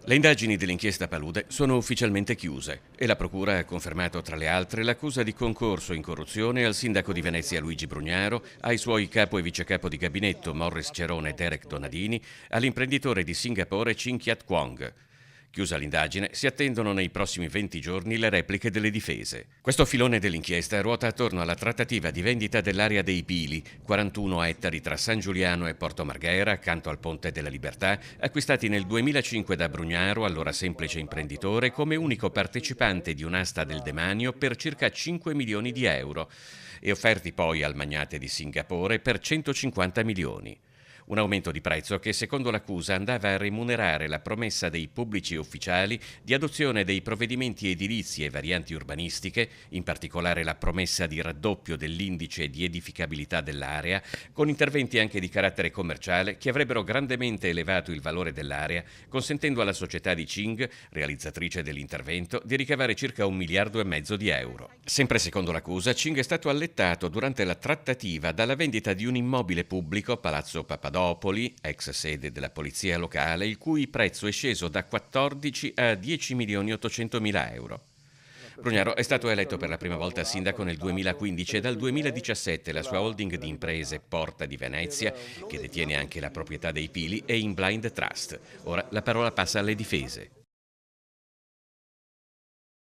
Le indagini dell'inchiesta Palude sono ufficialmente chiuse e la Procura ha confermato, tra le altre, l'accusa di concorso in corruzione al sindaco di Venezia Luigi Brugnaro, ai suoi capo e vicecapo di gabinetto Morris Cerone e Derek Donadini, all'imprenditore di Singapore Chin Kiat Quong. Chiusa l'indagine, si attendono nei prossimi 20 giorni le repliche delle difese. Questo filone dell'inchiesta ruota attorno alla trattativa di vendita dell'area dei Pili, 41 ettari tra San Giuliano e Porto Marghera, accanto al Ponte della Libertà, acquistati nel 2005 da Brugnaro, allora semplice imprenditore, come unico partecipante di un'asta del demanio per circa 5 milioni di euro e offerti poi al magnate di Singapore per 150 milioni. Un aumento di prezzo che, secondo l'accusa, andava a remunerare la promessa dei pubblici ufficiali di adozione dei provvedimenti edilizi e varianti urbanistiche, in particolare la promessa di raddoppio dell'indice di edificabilità dell'area, con interventi anche di carattere commerciale che avrebbero grandemente elevato il valore dell'area, consentendo alla società di Ching, realizzatrice dell'intervento, di ricavare circa 1,5 miliardi di euro. Sempre secondo l'accusa, Ching è stato allettato durante la trattativa dalla vendita di un immobile pubblico, Palazzo Papadopoli, ex sede della polizia locale, il cui prezzo è sceso da 14 a 10.800.000 euro. Brugnaro è stato eletto per la prima volta sindaco nel 2015 e dal 2017 la sua holding di imprese Porta di Venezia, che detiene anche la proprietà dei Pili, è in blind trust. Ora la parola passa alle difese.